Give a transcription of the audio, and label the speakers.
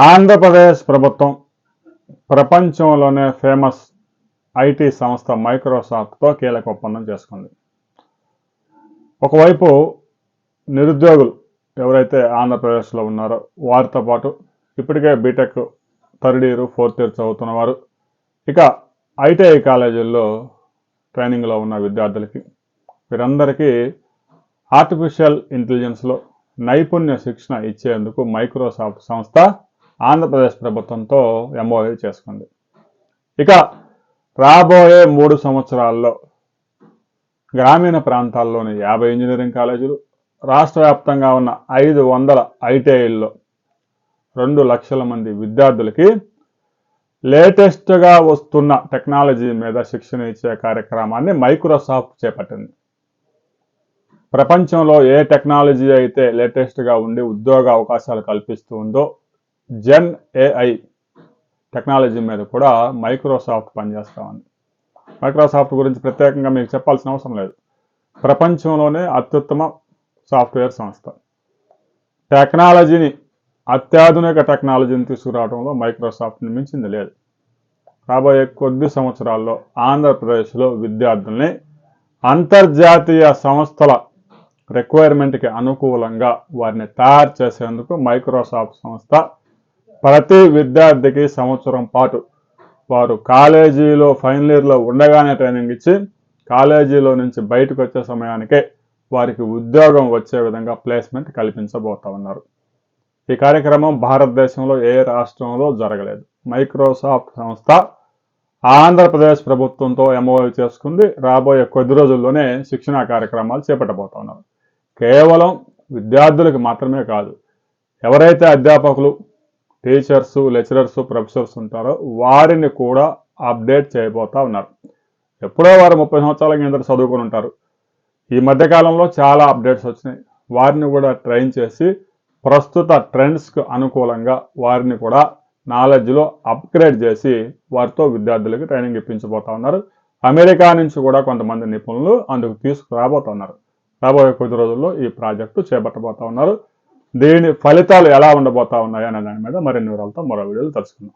Speaker 1: ఆంధ్రప్రదేశ్ ప్రభుత్వం ప్రపంచంలోనే famous IT సంస్థ మైక్రోసాఫ్ట్తో కీలక ఒప్పందం చేసుకుంది. ఒకవైపు నిరుద్యోగులు ఎవరైతే ఆంధ్రప్రదేశ్లో ఉన్నారో వారితో పాటు ఇప్పటికే BTech third year fourth year చదువుతున్న వారు, ఇక ఐటీఐ కాలేజీల్లో ట్రైనింగ్లో ఉన్న విద్యార్థులకి వీరందరికీ ఆర్టిఫిషియల్ ఇంటెలిజెన్స్లో నైపుణ్య శిక్షణ ఇచ్చేందుకు మైక్రోసాఫ్ట్ సంస్థ ఆంధ్రప్రదేశ్ ప్రభుత్వంతో ఎంఓయూ చేసుకుంది. ఇక రాబోయే 3 సంవత్సరాల్లో గ్రామీణ ప్రాంతాల్లోని 50 ఇంజనీరింగ్ కాలేజీలు, రాష్ట్ర వ్యాప్తంగా ఉన్న 500 ఐటీఐల్లో 2 లక్షల మంది విద్యార్థులకి లేటెస్ట్గా వస్తున్న టెక్నాలజీ మీద శిక్షణ ఇచ్చే కార్యక్రమాన్ని మైక్రోసాఫ్ట్ చేపట్టింది. ప్రపంచంలో ఏ టెక్నాలజీ అయితే లేటెస్ట్గా ఉండి ఉద్యోగ అవకాశాలు కల్పిస్తూ ఉందో జెన్ ఏఐ టెక్నాలజీ మీద కూడా మైక్రోసాఫ్ట్ పనిచేస్తూ ఉంది. మైక్రోసాఫ్ట్ గురించి ప్రత్యేకంగా మీకు చెప్పాల్సిన అవసరం లేదు. ప్రపంచంలోనే అత్యుత్తమ సాఫ్ట్వేర్ సంస్థ. టెక్నాలజీని, అత్యాధునిక టెక్నాలజీని తీసుకురావడంలో మైక్రోసాఫ్ట్ని మించింది లేదు. రాబోయే కొద్ది సంవత్సరాల్లో ఆంధ్రప్రదేశ్లో విద్యార్థుల్ని అంతర్జాతీయ సంస్థల రిక్వైర్మెంట్కి అనుకూలంగా వారిని తయారు చేసేందుకు మైక్రోసాఫ్ట్ సంస్థ ప్రతి విద్యార్థికి సంవత్సరం పాటు వారు కాలేజీలో ఫైనల్ ఇయర్లో ఉండగానే ట్రైనింగ్ ఇచ్చి కాలేజీలో నుంచి బయటకు వచ్చే సమయానికే వారికి ఉద్యోగం వచ్చే విధంగా ప్లేస్మెంట్ కల్పించబోతా ఉన్నారు. ఈ కార్యక్రమం భారతదేశంలో ఏ రాష్ట్రంలో జరగలేదు. మైక్రోసాఫ్ట్ సంస్థ ఆంధ్రప్రదేశ్ ప్రభుత్వంతో ఎంఓయూ చేసుకుంది. రాబోయే కొద్ది రోజుల్లోనే శిక్షణా కార్యక్రమాలు చేపట్టబోతా ఉన్నారు. కేవలం విద్యార్థులకు మాత్రమే కాదు, ఎవరైతే అధ్యాపకులు, టీచర్స్, లెక్చరర్స్, ప్రొఫెసర్స్ ఉంటారో వారిని కూడా అప్డేట్ చేయబోతా ఉన్నారు. ఎప్పుడో వారు 30 సంవత్సరాల కింద చదువుకుని ఉంటారు. ఈ మధ్యకాలంలో చాలా అప్డేట్స్ వచ్చినాయి. వారిని కూడా ట్రైన్ చేసి ప్రస్తుత ట్రెండ్స్కు అనుకూలంగా వారిని కూడా నాలెడ్జ్లో అప్గ్రేడ్ చేసి వారితో విద్యార్థులకి ట్రైనింగ్ ఇప్పించబోతా ఉన్నారు. అమెరికా నుంచి కూడా కొంతమంది నిపుణులు అందుకు తీసుకురాబోతా ఉన్నారు. రాబోయే కొద్ది రోజుల్లో ఈ ప్రాజెక్టు చేపట్టబోతా ఉన్నారు. దీని ఫలితాలు ఎలా ఉండబోతా ఉన్నాయి అనే దాని మీద మరిన్ని వివరాలతో మరో వీడియోలు తెలుసుకుందాం.